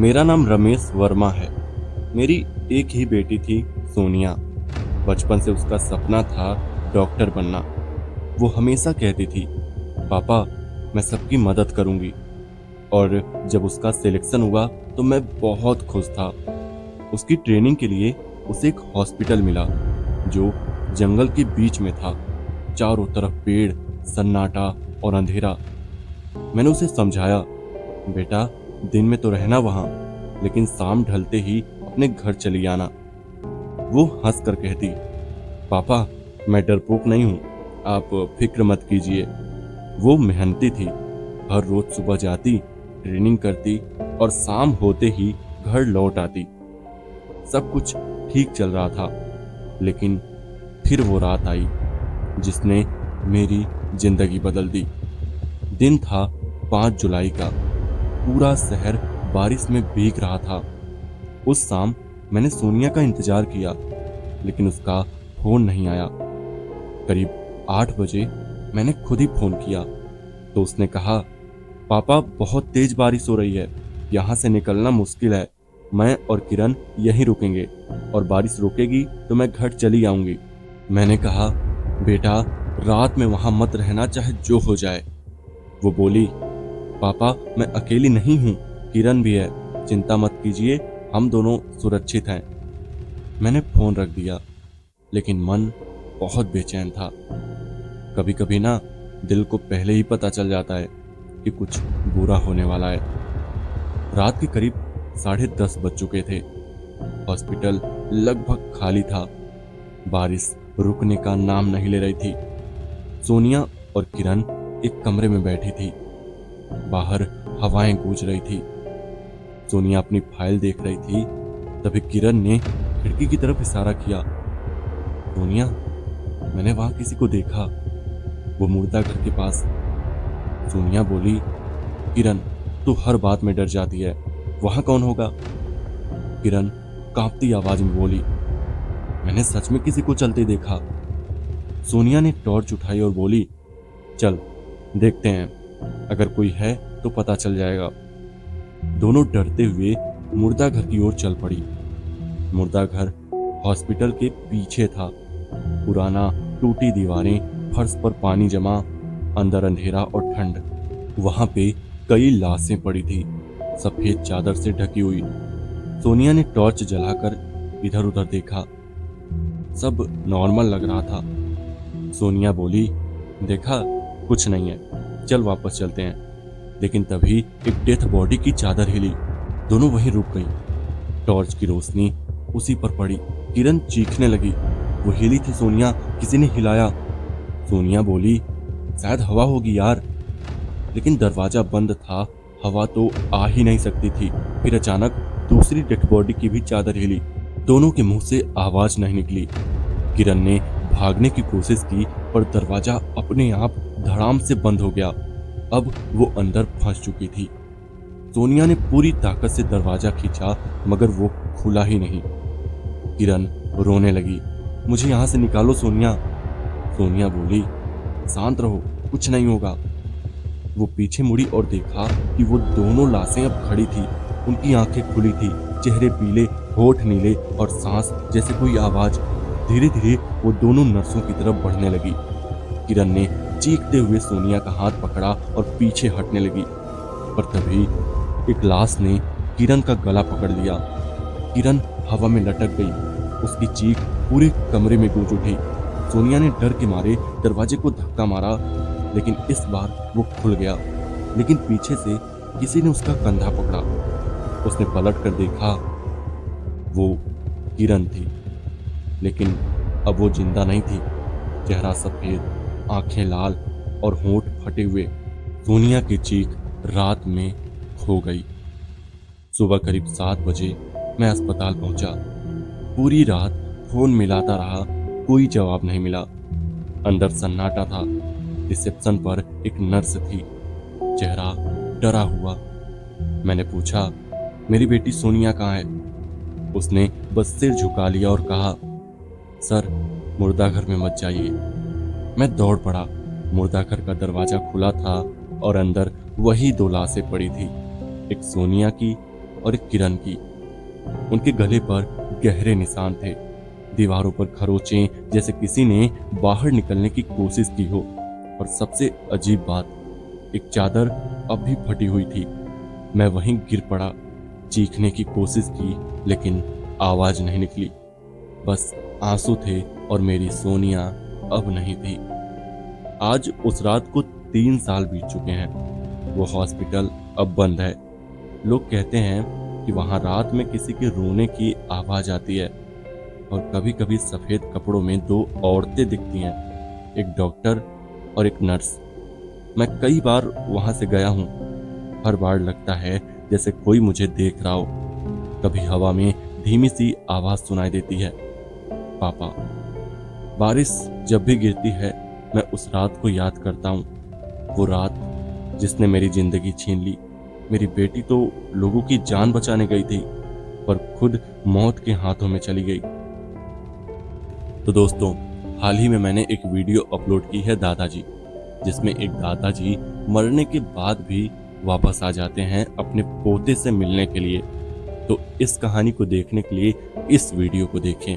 मेरा नाम रमेश वर्मा है। मेरी एक ही बेटी थी, सोनिया। बचपन से उसका सपना था डॉक्टर बनना। वो हमेशा कहती थी, पापा मैं सबकी मदद करूंगी। और जब उसका सिलेक्शन हुआ तो मैं बहुत खुश था। उसकी ट्रेनिंग के लिए उसे एक हॉस्पिटल मिला जो जंगल के बीच में था। चारों तरफ पेड़, सन्नाटा और अंधेरा। मैंने उसे समझाया, बेटा दिन में तो रहना वहां, लेकिन शाम ढलते ही अपने घर चली आना। वो हंस कर कहती, पापा मैं डरपोक नहीं हूं, आप फिक्र मत कीजिए। वो मेहनती थी। हर रोज सुबह जाती, ट्रेनिंग करती और शाम होते ही घर लौट आती। सब कुछ ठीक चल रहा था, लेकिन फिर वो रात आई जिसने मेरी जिंदगी बदल दी। दिन था 5 जुलाई का। पूरा शहर बारिश में भीग रहा था। उस शाम मैंने सोनिया का इंतजार किया, लेकिन उसका फोन नहीं आया। करीब 8 बजे मैंने खुद ही फोन किया तो उसने कहा, पापा बहुत तेज बारिश हो रही है, यहाँ से निकलना मुश्किल है। मैं और किरण यहीं रुकेंगे और बारिश रुकेगी तो मैं घर चली आऊंगी। मैंने कहा, बेटा रात में वहां मत रहना, चाहे जो हो जाए। वो बोली, पापा मैं अकेली नहीं हूं, किरण भी है, चिंता मत कीजिए, हम दोनों सुरक्षित हैं। मैंने फोन रख दिया, लेकिन मन बहुत बेचैन था। कभी कभी ना दिल को पहले ही पता चल जाता है कि कुछ बुरा होने वाला है। रात के करीब 10:30 बज चुके थे। हॉस्पिटल लगभग खाली था। बारिश रुकने का नाम नहीं ले रही थी। सोनिया और किरण एक कमरे में बैठी थी। बाहर हवाएं गूंज रही थी। सोनिया अपनी फाइल देख रही थी। तभी किरण ने खिड़की की तरफ इशारा किया। सोनिया, मैंने वहां किसी को देखा, वो मुर्दा घर के पास। सोनिया बोली, किरण तू हर बात में डर जाती है, वहां कौन होगा? किरण कांपती आवाज में बोली, मैंने सच में किसी को चलते देखा। सोनिया ने टॉर्च उठाई और बोली, चल देखते हैं, अगर कोई है तो पता चल जाएगा। दोनों डरते हुए मुर्दा घर की ओर चल पड़ी। मुर्दा घर हॉस्पिटल के पीछे था। पुराना, टूटी दीवारें, फर्श पर पानी जमा, अंदर अंधेरा और ठंड। वहां पे कई लाशें पड़ी थी, सफेद चादर से ढकी हुई। सोनिया ने टॉर्च जलाकर इधर उधर देखा। सब नॉर्मल लग रहा था। सोनिया बोली, देखा कुछ नहीं है, चल वापस चलते हैं। लेकिन तभी एक डेथ बॉडी की चादर हिली। दोनों वहीं रुक गईं। टॉर्च की रोशनी उसी पर पड़ी। किरण चीखने लगी, वो हिली थी सोनिया, किसी ने हिलाया। सोनिया बोली, शायद हवा होगी यार। लेकिन दरवाजा बंद था, हवा तो आ ही नहीं सकती थी। फिर अचानक दूसरी डेथ बॉडी की भी चादर हिली। दोनों के मुंह से आवाज नहीं निकली। किरण ने भागने की कोशिश की, पर दरवाजा अपने आप धड़ाम से बंद हो गया। अब वो अंदर फंस चुकी थी। सोनिया ने पूरी ताकत से दरवाजा खींचा, मगर वो खुला ही नहीं। किरण रोने लगी, मुझे यहाँ से निकालो सोनिया। सोनिया बोली, शांत रहो, कुछ नहीं होगा। वो पीछे मुड़ी और देखा कि वो दोनों लाशें अब खड़ी थी। उनकी आंखें खुली थी, चेहरे पीले, होठ नीले और सांस जैसे कोई आवाज। धीरे धीरे वो दोनों नर्सों की तरफ बढ़ने लगी। किरण ने चीखते हुए सोनिया का हाथ पकड़ा और पीछे हटने लगी, पर तभी एक लाश ने किरण का गला पकड़ लिया। किरण हवा में लटक गई। उसकी चीख पूरे कमरे में गूंज उठी। सोनिया ने डर के मारे दरवाजे को धक्का मारा, लेकिन इस बार वो खुल गया। लेकिन पीछे से किसी ने उसका कंधा पकड़ा। उसने पलट कर देखा, वो किरण थी, लेकिन अब वो जिंदा नहीं थी। चेहरा सफेद, आंखें लाल और होंठ फटे हुए। सोनिया की चीख रात में खो गई। सुबह करीब 7 बजे मैं अस्पताल पहुंचा। पूरी रात फोन मिलाता रहा, कोई जवाब नहीं मिला। अंदर सन्नाटा था। रिसेप्शन पर एक नर्स थी, चेहरा डरा हुआ। मैंने पूछा, मेरी बेटी सोनिया कहाँ है? उसने बस सिर झुका लिया और कहा, सर मुर्दा घर में मत जाइए। मैं दौड़ पड़ा। मुर्दा घर का दरवाजा खुला था और अंदर वही 2 लाशें पड़ी थी, एक सोनिया की और एक किरण की। उनके गले पर गहरे निशान थे, दीवारों पर खरोंचें जैसे किसी ने बाहर निकलने की कोशिश की हो। और सबसे अजीब बात, एक चादर अब भी फटी हुई थी। मैं वहीं गिर पड़ा, चीखने की कोशिश की लेकिन आवाज नहीं निकली। बस आंसू थे और मेरी सोनिया अब नहीं थी। आज उस रात को 3 साल बीत चुके हैं। वो हॉस्पिटल अब बंद है। लोग कहते हैं कि वहां रात में किसी के रोने की आवाज आती है और कभी कभी सफेद कपड़ों में 2 औरतें दिखती हैं, एक डॉक्टर और एक नर्स। मैं कई बार वहां से गया हूं। हर बार लगता है जैसे कोई मुझे देख रहा हो। कभी हवा में धीमी सी आवाज सुनाई देती है, पापा। बारिश जब भी गिरती है मैं उस रात को याद करता हूँ। वो रात जिसने मेरी जिंदगी छीन ली। मेरी बेटी तो लोगों की जान बचाने गई थी पर खुद मौत के हाथों में चली गई। तो दोस्तों, हाल ही में मैंने एक वीडियो अपलोड की है दादाजी, जिसमें एक दादाजी मरने के बाद भी वापस आ जाते हैं अपने पोते से मिलने के लिए। तो इस कहानी को देखने के लिए इस वीडियो को देखें।